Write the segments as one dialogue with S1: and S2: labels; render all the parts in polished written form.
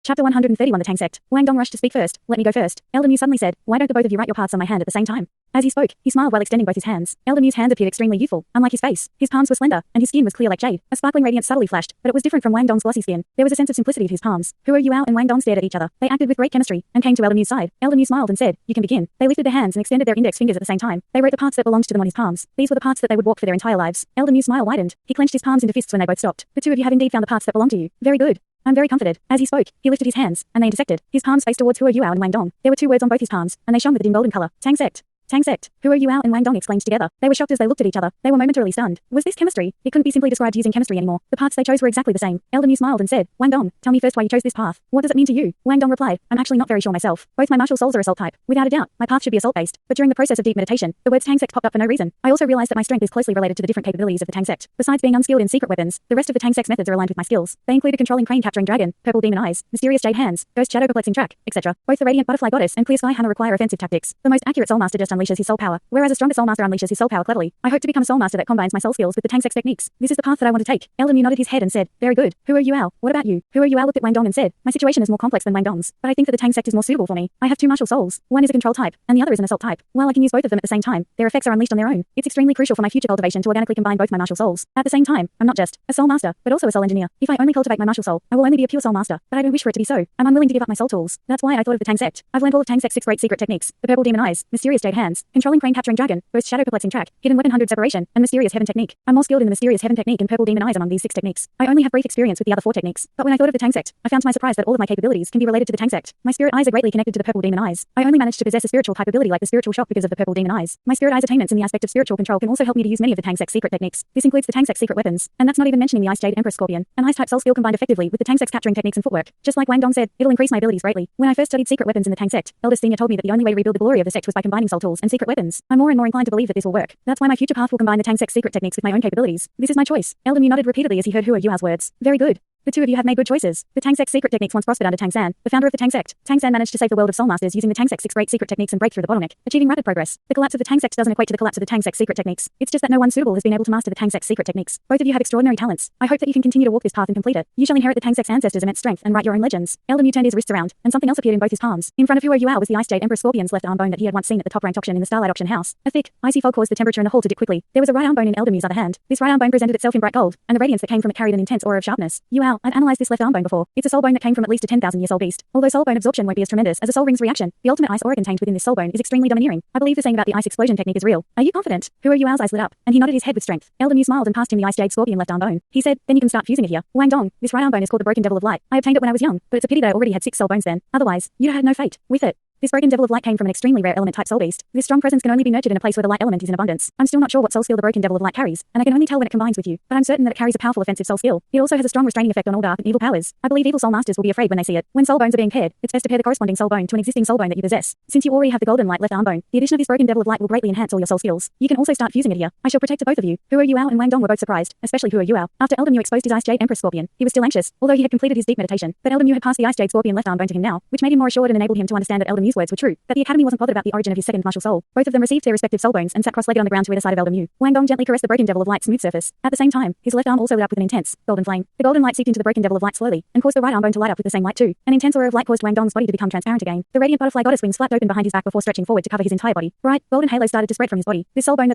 S1: Chapter 131 The Tang Sect. Wang Dong rushed to speak first. Let me go first. Elder Mu suddenly said, why don't the both of you write your paths on my hand at the same time? As he spoke, he smiled while extending both his hands. Elder Mu's hands appeared extremely youthful, unlike his face. His palms were slender, and his skin was clear like jade. A sparkling radiance subtly flashed, but it was different from Wang Dong's glossy skin. There was a sense of simplicity to his palms. Huo Yuao and Wang Dong stared at each other. They acted with great chemistry, and came to Elder Mu's side. Elder Mu smiled and said, you can begin. They lifted their hands and extended their index fingers at the same time. They wrote the paths that belonged to them on his palms. These were the paths that they would walk for their entire lives. Elder Mu's smile widened. He clenched his palms into fists when they both stopped. The two of you have indeed found the paths that belong to you. Very good. I'm very comforted. As he spoke, he lifted his hands, and they intersected. His palms faced towards Huo Yuao and Wang Dong. There were two words on both his palms, and they shone with a dim golden color. Tang Sect. Tang Sect. Huo Yuao and Wang Dong exclaimed together. They were shocked as they looked at each other. They were momentarily stunned. Was this chemistry? It couldn't be simply described using chemistry anymore. The paths they chose were exactly the same. Elder Mu smiled and said, Wang Dong, tell me first why you chose this path. What does it mean to you? Wang Dong replied, I'm actually not very sure myself. Both my martial souls are assault type. Without a doubt, my path should be assault-based. But during the process of deep meditation, the words Tang Sect popped up for no reason. I also realized that my strength is closely related to the different capabilities of the Tang Sect. Besides being unskilled in secret weapons, the rest of the Tang Sect's methods are aligned with my skills. They included controlling crane capturing dragon, purple demon eyes, mysterious jade hands, ghost shadow perplexing track, etc. Both the radiant butterfly goddess and clear sky hunter require offensive tactics. The most accurate soul master just unleashes his soul power, whereas a stronger soul master unleashes his soul power cleverly. I hope to become a soul master that combines my soul skills with the Tang Sect techniques. This is the path that I want to take. Elder Mu nodded his head and said, very good. Huo Yuao, what about you? Huo Yuao looked at Wang Dong and said, my situation is more complex than Wang Dong's, but I think that the Tang Sect is more suitable for me. I have two martial souls. One is a control type, and the other is an assault type. While I can use both of them at the same time, their effects are unleashed on their own. It's extremely crucial for my future cultivation to organically combine both my martial souls. At the same time, I'm not just a soul master, but also a soul engineer. If I only cultivate my martial soul, I will only be a pure soul master, but I don't wish for it to be so. I'm unwilling to give up my soul tools. That's why I thought of the Tang Sect. I've learned all of Tang Sect's 6 great secret techniques: the purple demon eyes, mysterious jade hands, controlling crane capturing dragon, ghost shadow perplexing track, hidden weapon 100 separation, and mysterious heaven technique. I'm more skilled in the mysterious heaven technique and purple demon eyes among these 6 techniques. I only have brief experience with the other 4 techniques, but when I thought of the Tang Sect, I found to my surprise that all of my capabilities can be related to the Tang Sect. My spirit eyes are greatly connected to the purple demon eyes. I only managed to possess a spiritual type ability like the spiritual shock because of the purple demon eyes. My spirit eyes attainments in the aspect of spiritual control can also help me to use many of the Tang Sect's secret techniques. This includes the Tang Sect's secret weapons, and that's not even mentioning the Ice Jade Empress Scorpion, an ice type soul skill combined effectively with the Tang Sect's capturing techniques and footwork. Just like Wang Dong said, it'll increase my abilities greatly. When I first studied secret weapons in the Tang Sect, Elder Senior told me that the only way to rebuild the glory of the sect was by combining soul tools and secret weapons. I'm more and more inclined to believe that this will work. That's why my future path will combine the Tang Sect's secret techniques with my own capabilities. This is my choice. Elder Mu nodded repeatedly as he heard Huo Yuao's words. Very good. The two of you have made good choices. The Tang Sect's secret techniques once prospered under Tang San, the founder of the Tang Sect. Tang San managed to save the world of soul masters using the Tang Sect's 6 great secret techniques and break through the bottleneck, achieving rapid progress. The collapse of the Tang Sect doesn't equate to the collapse of the Tang Sect's secret techniques. It's just that no one suitable has been able to master the Tang Sect's secret techniques. Both of you have extraordinary talents. I hope that you can continue to walk this path and complete it. You shall inherit the Tang Sect's ancestors' immense strength and write your own legends. Elder Mu turned his wrists around, and something else appeared in both his palms. In front of Huo Yuao was the Ice Jade Empress Scorpion's left arm bone that he had once seen at the top-ranked auction in the Starlight Auction House. A thick, icy fog caused the temperature in the hall to dip quickly. There was a right arm bone in Elder Mu's other hand. This right arm bone presented itself in bright gold, and the radiance that came from it carried an intense aura of sharpness. Yuao, I've analyzed this left arm bone before. It's a soul bone that came from at least a 10,000-year-old beast. Although soul bone absorption won't be as tremendous as a soul ring's reaction, the ultimate ice aura contained within this soul bone is extremely domineering. I believe the saying about the ice explosion technique is real. Are you confident? Huo Yuao's eyes lit up, and he nodded his head with strength. Elder Mu smiled and passed him the Ice Jade Scorpion left arm bone. He said, then you can start fusing it here. Wang Dong, this right arm bone is called the Broken Devil of Light. I obtained it when I was young, but it's a pity that I already had 6 soul bones then. Otherwise, you'd have had no fate. With it. This broken devil of light came from an extremely rare element type soul beast. This strong presence can only be nurtured in a place where the light element is in abundance. I'm still not sure what soul skill the broken devil of light carries, and I can only tell when it combines with you, but I'm certain that it carries a powerful offensive soul skill. It also has a strong restraining effect on all dark and evil powers. I believe evil soul masters will be afraid when they see it. When soul bones are being paired, it's best to pair the corresponding soul bone to an existing soul bone that you possess. Since you already have the golden light left arm bone, the addition of this broken devil of light will greatly enhance all your soul skills. You can also start fusing it here. I shall protect both of you. Huo Yuao and Wang Dong were both surprised, especially Huo Yuao. After Elder Mu exposed his Ice Jade Empress Scorpion, he was still anxious, although he had completed his deep meditation. But Elder Mu had passed the Ice Jade Scorpion left arm bone to him now, which made him more assured and enabled him to understand that Elder Mu's words were true, that the academy wasn't bothered about the origin of his second martial soul. Both of them received their respective soul bones and sat cross-legged on the ground to either side of Elder Mu. Wang Dong gently caressed the broken devil of light's smooth surface. At the same time, his left arm also lit up with an intense, golden flame. The golden light seeped into the broken devil of light slowly, and caused the right arm bone to light up with the same light too. An intense aura of light caused Wang Dong's body to become transparent again. The radiant butterfly goddess wings flapped open behind his back before stretching forward to cover his entire body. Bright, golden halo started to spread from his body. This soul bone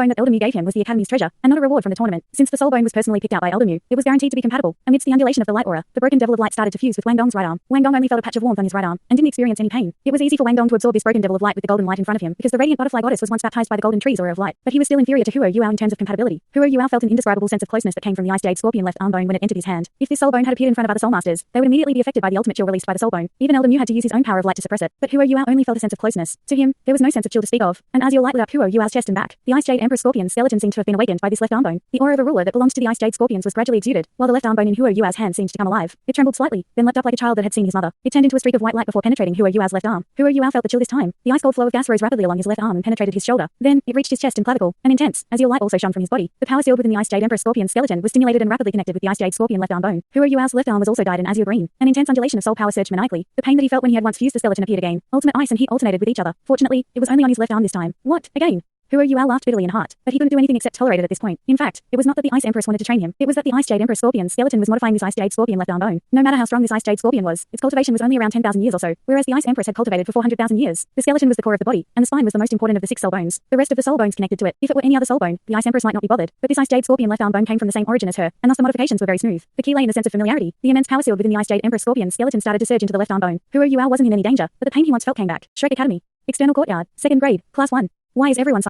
S1: that Elder Mu gave him was the Academy's treasure, and not a reward from the tournament. Since the soul bone was personally picked out by Elder Mu, it was guaranteed to be compatible. Amidst the undulation of the light aura, the broken devil of light started to fuse with Wang Dong's right arm. Wang Dong only felt a patch of warmth on his right arm, and didn't experience any pain. It was easy for Wang Dong to absorb this broken devil of light with the golden light in front of him, because the radiant butterfly goddess was once baptized by the golden tree's aura of light. But he was still inferior to Huo Yuao in terms of compatibility. Huo Yuao felt an indescribable sense of closeness that came from the Ice Jade Scorpion left arm bone when it entered his hand. If this soul bone had appeared in front of other soul masters, they would immediately be affected by the ultimate chill released by the soul bone. Even Elder Mu had to use his own power of light to suppress it. But Huo Yuao only felt a sense of closeness. To him, there was no sense of chill to speak of, and as your light lit up Huo Yuao's chest and back, the Ice Jade Empress Scorpion's skeleton seemed to have been awakened by this left arm bone. The aura of a ruler that belongs to the Ice Jade Scorpions was gradually exuded, while the left arm bone in Huo Yuao's hand seemed to come alive. It trembled slightly, then leapt up like a child that had seen his mother. It turned into a streak of white light before penetrating Huo Yuao's left arm. Huo Yuao felt the chill this time. The ice-cold flow of gas rose rapidly along his left arm and penetrated his shoulder. Then, it reached his chest and clavicle, and intense, as your light also shone from his body. The power sealed within the Ice Jade Empress Scorpion skeleton was stimulated and rapidly connected with the Ice Jade Scorpion left arm bone. Huo Yuao's left arm was also dyed an azure green. An intense undulation of soul power surged maniacally. The pain that he felt when he had once fused the skeleton appeared again. Ultimate ice and heat alternated with each other. Fortunately, it was only on his left arm this time. What? Again? Huo Yuao laughed bitterly in heart, but he couldn't do anything except tolerate it at this point. In fact, it was not that the Ice Empress wanted to train him. It was that the Ice Jade Empress Scorpion skeleton was modifying this Ice Jade Scorpion left arm bone. No matter how strong this Ice Jade Scorpion was, its cultivation was only around 10,000 years or so, whereas the Ice Empress had cultivated for 400,000 years. The skeleton was the core of the body, and the spine was the most important of the 6 soul bones. The rest of the soul bones connected to it. If it were any other soul bone, the Ice Empress might not be bothered, but this Ice Jade Scorpion left arm bone came from the same origin as her, and thus the modifications were very smooth. The key lay in the sense of familiarity. The immense power sealed within the Ice Jade Empress Scorpion skeleton started to surge into the left arm bone. Huo Yuao wasn't in any danger, but the pain he once felt came back. Shrek Academy. External courtyard. 2nd grade. Class 1. Why is everyone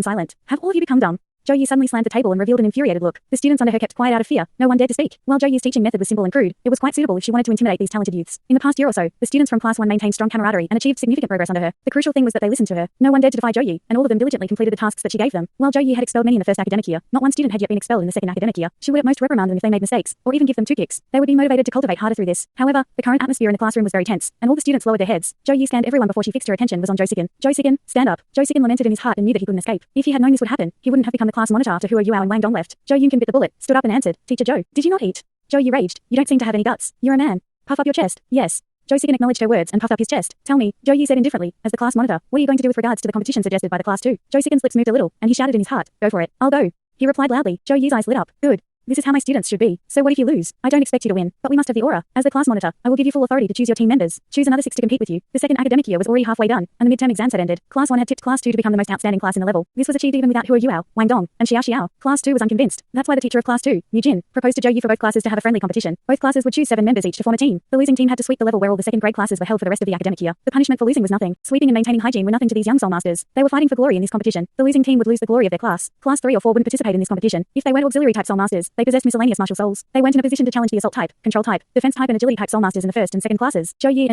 S1: silent? Have all of you become dumb? Zhou Yi suddenly slammed the table and revealed an infuriated look. The students under her kept quiet out of fear. No one dared to speak. While Zhou Yi's teaching method was simple and crude, it was quite suitable if she wanted to intimidate these talented youths. In the past year or so, the students from Class 1 maintained strong camaraderie and achieved significant progress under her. The crucial thing was that they listened to her. No one dared to defy Zhou Yi, and all of them diligently completed the tasks that she gave them. While Zhou Yi had expelled many in the first academic year, not one student had yet been expelled in the second academic year. She would at most reprimand them if they made mistakes, or even give them 2 kicks. They would be motivated to cultivate harder through this. However, the current atmosphere in the classroom was very tense, and all the students lowered their heads. Zhou Yi scanned everyone before she fixed her attention was on Josigan. Josigan, stand up. Josigan lamented in his heart and knew that he couldn't escape. If he had known this would happen, he wouldn't have become the class monitor after Huo Yuao and Wang Dong left. Zhou Yunkin bit the bullet, stood up and answered, Teacher Zhou, did you not eat? Zhou Yi raged, you don't seem to have any guts. You're a man. Puff up your chest. Yes. Josigan acknowledged her words and puffed up his chest. Tell me, Zhou Yi said indifferently, as the class monitor, what are you going to do with regards to the competition suggested by the class 2? Josigan's lips moved a little, and he shouted in his heart, go for it. I'll go. He replied loudly. Zhou Yi's eyes lit up. Good. This is how my students should be. So what if you lose? I don't expect you to win, but we must have the aura. As the class monitor, I will give you full authority to choose your team members. Choose another 6 to compete with you. The second academic year was already halfway done, and the midterm exams had ended. Class 1 had tipped Class 2 to become the most outstanding class in the level. This was achieved even without Huo Yuao, Wang Dong, and Xiao Xiao. Class 2 was unconvinced. That's why the teacher of Class 2, Yu Jin, proposed to Zhou Yi for both classes to have a friendly competition. Both classes would choose 7 members each to form a team. The losing team had to sweep the level where all the second grade classes were held for the rest of the academic year. The punishment for losing was nothing. Sweeping and maintaining hygiene were nothing to these young soul masters. They were fighting for glory in this competition. The losing team would lose the glory of their class. Class 3 or 4 wouldn't participate in this competition. If they weren't auxiliary type soul masters, they possessed miscellaneous martial souls. They weren't in a position to challenge the assault type, control type, defense type and agility type soul masters in the first and second classes. Zhou Yi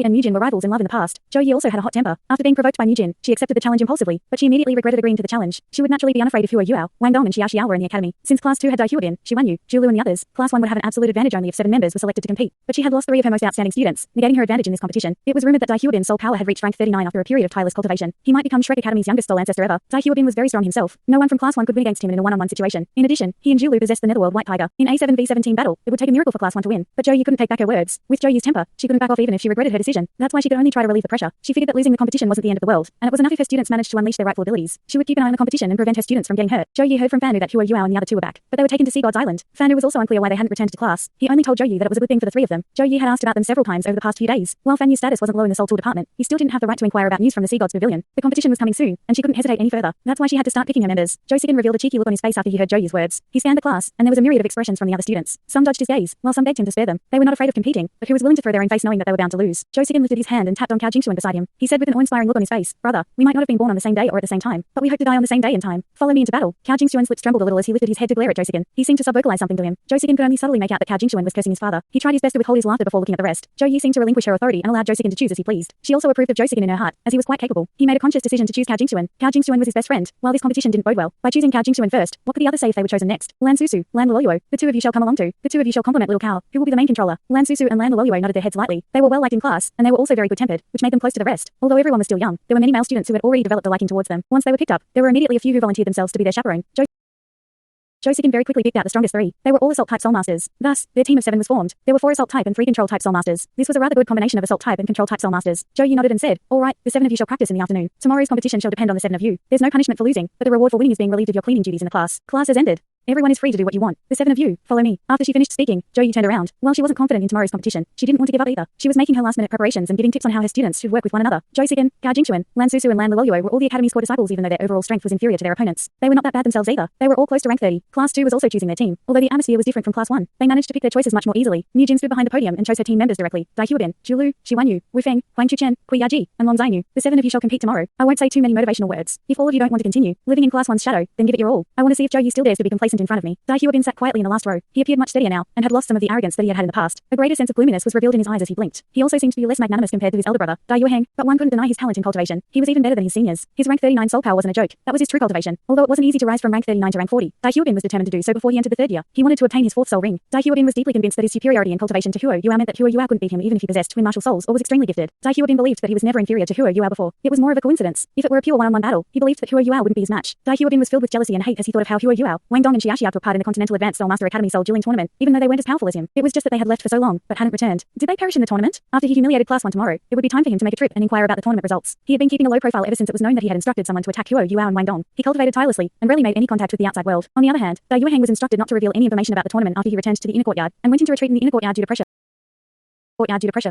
S1: and Yujin were rivals in love in the past. Zhou Yi also had a hot temper. After being provoked by Yujin, she accepted the challenge impulsively, but she immediately regretted agreeing to the challenge. She would naturally be unafraid if Huo Yuao, Wang Dong and Xiao Xiao were in the academy. Since Class 2 had Dai Huobin, Xiwanyu, Zhulu and the others, Class 1 would have an absolute advantage only if 7 members were selected to compete. But she had lost 3 of her most outstanding students, negating her advantage in this competition. It was rumored that Dai Huobin's soul power had reached rank 39 after a period of tireless cultivation. He might become Shrek Academy's youngest soul ancestor ever. Dai Huobin was very strong himself. No one from Class 1 could win against him in a one-on-one situation. In addition, he and Zhulu possessed the Netherworld White Tiger. In a 7v17 battle, it would take a miracle for Class 1 to win. But Zhou Yi couldn't take back her words. With Zhou Yi's temper, she couldn't back off even if she regretted her decision. That's why she could only try to relieve the pressure. She figured that losing the competition wasn't the end of the world, and it was enough if her students managed to unleash their rightful abilities. She would keep an eye on the competition and prevent her students from getting hurt. Zhou Yi heard from Fanu that Huo Yuao and the other 2 were back, but they were taken to Sea God's Island. Fanu was also unclear why they hadn't returned to class. He only told Zhou Yi that it was a good thing for the 3 of them. Zhou Yi had asked about them several times over the past few days. While Fanu's status wasn't low in the Soul Tool department, he still didn't have the right to inquire about news from the Sea God's Pavilion. The competition was coming soon, and she couldn't hesitate any further. That's why she had to start picking her members. Josigan revealed a cheeky look on his face after he heard Zhou Yi's words. He scanned the class, and there was a myriad of expressions from the other students. Some judged his gaze, while some begged him to spare them. They were not afraid of competing, but who was willing to throw their own face knowing that they were bound to lose? Josigan lifted his hand and tapped on Cao Jingxuan beside him. He said with an awe-inspiring look on his face, brother, we might not have been born on the same day or at the same time, but we hope to die on the same day in time. Follow me into battle. Cao Jingxuan's lips trembled a little as he lifted his head to glare at Josigan. He seemed to sub-vocalize something to him. Josigan could only subtly make out that Cao Jingxuan was cursing his father. He tried his best to withhold his laughter before looking at the rest. Zhou Yi seemed to relinquish her authority and allowed Josigan to choose as he pleased. She also approved of Josigan in her heart, as he was quite capable. He made a conscious decision to choose Cao Jingxuan. Cao Jingxuan was his best friend. While this competition didn't bode well, by choosing Cao Jingxuan first, what could the others say if they were chosen next? Lan Susu, Lan Luoyuo, the 2 of you shall come along too. The 2 of you shall compliment little Cao, who will be the main controller. Lan Susu and Lan Luoyuo nodded their heads lightly. They were well liked in class, and they were also very good-tempered, which made them close to the rest. Although everyone was still young, there were many male students who had already developed a liking towards them. Once they were picked up, there were immediately a few who volunteered themselves to be their chaperone. Josigan very quickly picked out the strongest 3. They were all assault type soul masters. Thus, their team of 7 was formed. There were 4 assault type and 3 control type soul masters. This was a rather good combination of assault type and control type soul masters. Zhou Yi nodded and said, all right, the 7 of you shall practice in the afternoon. Tomorrow's competition shall depend on the 7 of you. There's no punishment for losing, but the reward for winning is being relieved of your cleaning duties in the class. Class has ended. Everyone is free to do what you want. The 7 of you, follow me. After she finished speaking, Zhou Yi turned around. While she wasn't confident in tomorrow's competition, she didn't want to give up either. She was making her last-minute preparations and giving tips on how her students should work with one another. Josigan, Cao Jingxuan, Lan Susu and Lan Luoyuo were all the Academy's core disciples even though their overall strength was inferior to their opponents. They were not that bad themselves either. They were all close to rank 30. Class 2 was also choosing their team. Although the atmosphere was different from Class 1, they managed to pick their choices much more easily. Mu Jin stood behind the podium and chose her team members directly. Dai Huobin, Zhulu, Xiwanyu, Wu Feng, Huang Chuchen, Kui Yaji, and Long Zainu. The 7 of you shall compete tomorrow. I won't say too many motivational words. If all of you don't want to continue living in Class 1's shadow, then give it your all. I want to see if Zhou Yi still dares to be complacent in front of me. Dai Huobin sat quietly in the last row. He appeared much steadier now, and had lost some of the arrogance that he had had in the past. A greater sense of gloominess was revealed in his eyes as he blinked. He also seemed to be less magnanimous compared to his elder brother, Dai Yueheng, but one couldn't deny his talent in cultivation. He was even better than his seniors. His rank 39 soul power wasn't a joke. That was his true cultivation. Although it wasn't easy to rise from rank 39 to rank 40, Dai Huobin was determined to do so before he entered the 3rd year. He wanted to obtain his 4th soul ring. Dai Huobin was deeply convinced that his superiority in cultivation to Huo Yuao meant that Huo Yuao couldn't beat him even if he possessed twin martial souls or was extremely gifted. Dai Huobin believed that he was never inferior to Huo Yuao before. It was more of a coincidence. If it were a pure one-on-one battle, he believed that Huo Yuao wouldn't be his match. Dai Huobin was filled with jealousy and hate as he thought of how Huo Yuao, Wang Dong and Xia Xiao took part in the Continental Advanced Soul Master Academy Soul Dueling Tournament, even though they weren't as powerful as him. It was just that they had left for so long, but hadn't returned. Did they perish in the tournament? After he humiliated Class 1 tomorrow, it would be time for him to make a trip and inquire about the tournament results. He had been keeping a low profile ever since it was known that he had instructed someone to attack Huo Yuao and Wang Dong. He cultivated tirelessly, and rarely made any contact with the outside world. On the other hand, Da Yueheng was instructed not to reveal any information about the tournament after he returned to the inner courtyard, and went into retreat in the inner courtyard due to pressure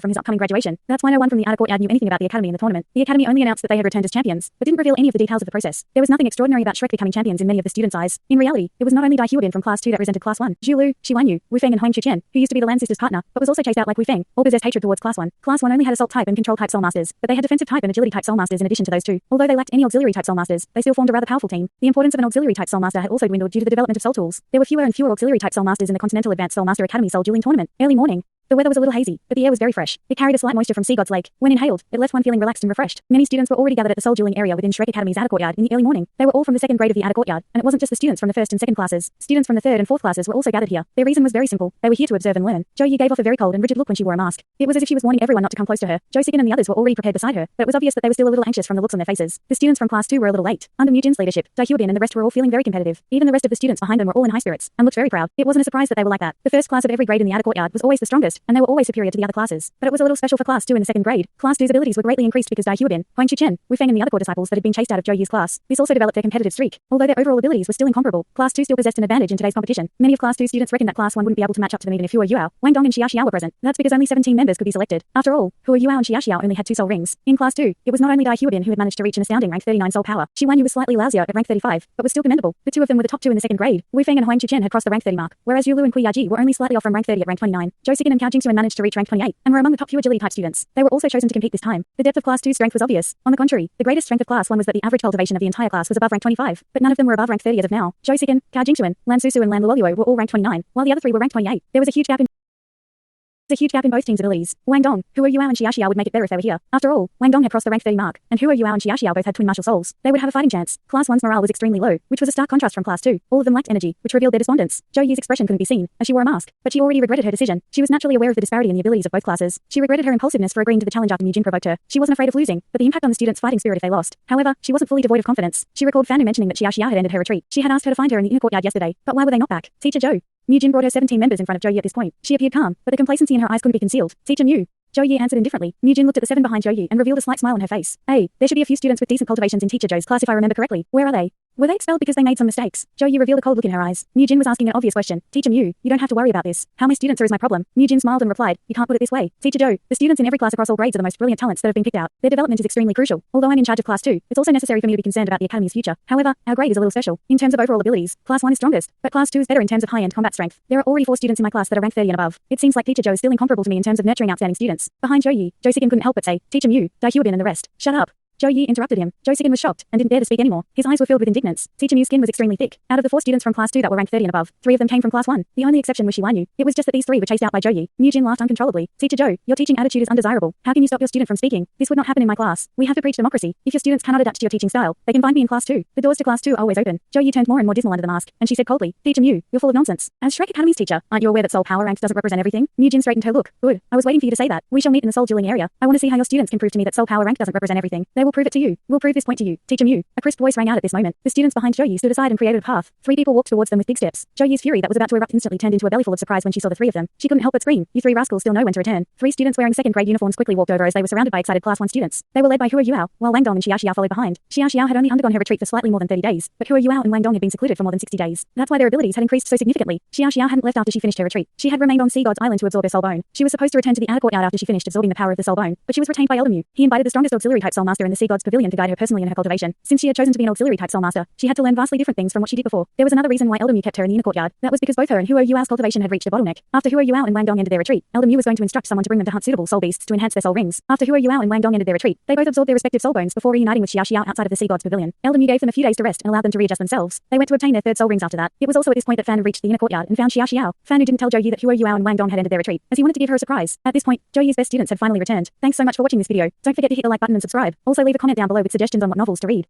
S1: from his upcoming graduation. That's why no one from the outer courtyard knew anything about the academy and the tournament. The academy only announced that they had returned as champions, but didn't reveal any of the details of the process. There was nothing extraordinary about Shrek becoming champions in many of the students' eyes. In reality, it was not only Dai Huobin from Class 2 that resented Class 1, Zhu Lu, Shi Wanyu, Wu Feng and Huang Chuchen, who used to be the Lan sisters' partner, but was also chased out like Wu Feng, all possessed hatred towards Class 1. Class 1 only had assault type and control type soul masters, but they had defensive type and agility type soul masters in addition to those two. Although they lacked any auxiliary type soul masters, they still formed a rather powerful team. The importance of an auxiliary type soul master had also dwindled due to the development of soul tools. There were fewer and fewer auxiliary type soul masters in the Continental Advanced Soul Master Academy Soul Dueling Tournament. Early morning. The weather was a little hazy, but the air was very fresh. It carried a slight moisture from Sea God's Lake. When inhaled, it left one feeling relaxed and refreshed. Many students were already gathered at the soul dueling area within Shrek Academy's outer courtyard in the early morning. They were all from the second grade of the outer courtyard, and it wasn't just the students from the first and second classes. Students from the third and fourth classes were also gathered here. Their reason was very simple. They were here to observe and learn. Zhou Yi gave off a very cold and rigid look when she wore a mask. It was as if she was warning everyone not to come close to her. Zhou Sigen and the others were already prepared beside her, but it was obvious that they were still a little anxious from the looks on their faces. The students from Class 2 were a little late. Under Mu Jin's leadership, Dai Huobin and the rest were all feeling very competitive. Even the rest of the students behind them were all in high spirits, and looked very proud. It wasn't a surprise that they were like that. The first class of every grade in the outer courtyard was always the strongest, and they were always superior to the other classes. But it was a little special for Class 2 in the second grade. Class 2's abilities were greatly increased because Dai Huobin, Huang Chuchen, Wu Feng and the other core disciples that had been chased out of Zhou Yi's class. This also developed their competitive streak. Although their overall abilities were still incomparable, Class 2 still possessed an advantage in today's competition. Many of Class 2 students reckoned that Class 1 wouldn't be able to match up to them even if Huo Yuao, Wang Dong and Xia Xiao were present. That's because only 17 members could be selected. After all, Huo Yuao and Xia Xiao only had 2 soul rings. In Class 2, it was not only Dai Huobin who had managed to reach an astounding rank 39 soul power. Shi Wanyu was slightly lousier at rank 35, but was still commendable. The two of them were the top 2 in the second grade. Wu Feng and Huang Chuchen had crossed the rank 30 mark, whereas Yu Lu and Kui Yaji were only slightly off from rank 30 at rank 29. Zhou Sigen and Cao Jingxuan managed to reach rank 28, and were among the top few agility type students. They were also chosen to compete this time. The depth of Class 2's strength was obvious. On the contrary, the greatest strength of Class 1 was that the average cultivation of the entire class was above rank 25, but none of them were above rank 30 as of now. Zhou Sigen, Cao Jingxuan, Lan Susu and Lan Luoluo were all rank 29, while the other 3 were rank 28. There was a huge gap in both teams' abilities. Wang Dong, Huo Yuao and Xia Xiao would make it better if they were here. After all, Wang Dong had crossed the rank 30 mark, and Huo Yuao and Xia Xiao both had twin martial souls. They would have a fighting chance. Class 1's morale was extremely low, which was a stark contrast from Class 2. All of them lacked energy, which revealed their despondence. Zhou Yi's expression couldn't be seen, as she wore a mask, but she already regretted her decision. She was naturally aware of the disparity in the abilities of both classes. She regretted her impulsiveness for agreeing to the challenge after Mu Jin provoked her. She wasn't afraid of losing, but the impact on the students' fighting spirit if they lost. However, she wasn't fully devoid of confidence. She recalled Fan mentioning that Xia Xiao had ended her retreat. She had asked her to find her in the inner courtyard yesterday, but why were they not back? Teacher Zhou. Mu Jin brought her 17 members in front of Zhou Yi at this point. She appeared calm, but the complacency in her eyes couldn't be concealed. Teacher Mu. Zhou Yi answered indifferently. Mu Jin looked at the 7 behind Zhou Yi and revealed a slight smile on her face. Hey, there should be a few students with decent cultivations in Teacher Zhou's class if I remember correctly. Where are they? Were they expelled because they made some mistakes? Zhou Yi revealed a cold look in her eyes. Mu Jin was asking an obvious question. Teacher Mu, you don't have to worry about this. How my students are is my problem. Mu Jin smiled and replied, you can't put it this way. Teacher Zhou, the students in every class across all grades are the most brilliant talents that have been picked out. Their development is extremely crucial. Although I'm in charge of Class 2, it's also necessary for me to be concerned about the academy's future. However, our grade is a little special. In terms of overall abilities, Class 1 is strongest, but Class 2 is better in terms of high-end combat strength. There are already 4 students in my class that are rank 30 and above. It seems like Teacher Zhou is still incomparable to me in terms of nurturing outstanding students. Behind Zhou Yi, Zhou Sigen couldn't help but say, Teacher Mu, Dai Huobin and the rest. Shut up. Zhou Yi interrupted him. Zhou Sigen was shocked and didn't dare to speak anymore. His eyes were filled with indignance. Teacher Mu's skin was extremely thick. Out of the 4 students from Class 2 that were ranked 30 and above, 3 of them came from Class 1. The only exception was Shi Wanyu. It was just that these 3 were chased out by Zhou Yi. Mu Jin laughed uncontrollably. Teacher Zhou, your teaching attitude is undesirable. How can you stop your student from speaking? This would not happen in my class. We have to preach democracy. If your students cannot adapt to your teaching style, they can find me in Class 2. The doors to Class 2 are always open. Zhou Yi turned more and more dismal under the mask, and she said coldly, Teacher Mu, you're full of nonsense. As Shrek Academy's teacher, aren't you aware that soul power rank doesn't represent everything? Mu Jin straightened her look. Good. I was waiting for you to say that. We shall meet in the soul dueling area. I want to see how your students can prove to me that soul power rank doesn't represent everything. They will prove it to you. We'll prove this point to you. Teacher Mu. A crisp voice rang out at this moment. The students behind Zhou Yi stood aside and created a path. 3 people walked towards them with big steps. Zhou Yi's fury that was about to erupt instantly turned into a bellyful of surprise when she saw the 3 of them. She couldn't help but scream, you 3 rascals still know when to return. 3 students wearing second grade uniforms quickly walked over as they were surrounded by excited Class 1 students. They were led by Huo Yuao, while Wang Dong and Xia Xiao followed behind. Xia Xiao had only undergone her retreat for slightly more than 30 days, but Huo Yuao and Wang Dong had been secluded for more than 60 days. That's why their abilities had increased so significantly. Xia Xiao hadn't left after she finished her retreat. She had remained on Sea God's Island to absorb her soul bone. She was supposed to return to the outer courtyard after she finished absorbing the power of the soul bone, but she was retained by Elder Mu. He invited the strongest auxiliary type soul master in the Sea God's pavilion to guide her personally in her cultivation. Since she had chosen to be an auxiliary type soul master, she had to learn vastly different things from what she did before. There was another reason why Elder Mu kept her in the inner courtyard. That was because both her and Huo Yuao's cultivation had reached a bottleneck. After Huo Yuao and Wang Dong ended their retreat, Elder Mu was going to instruct someone to bring them to hunt suitable soul beasts to enhance their soul rings. After Huo Yuao and Wang Dong ended their retreat, they both absorbed their respective soul bones before reuniting with Xia Xiao outside of the Sea God's pavilion. Elder Mu gave them a few days to rest and allowed them to readjust themselves. They went to obtain their 3rd soul rings after that. It was also at this point that Fan reached the inner courtyard and found Xia Xiao. Fan who didn't tell Zhou Yi that Huo Yuao and Wang Dong had ended their retreat, as he wanted to give her a surprise. At this point, Zhou Yi's best students had finally returned. Thanks so much for watching this video. Don't forget to hit the like button and subscribe. Also leave a comment down below with suggestions on what novels to read.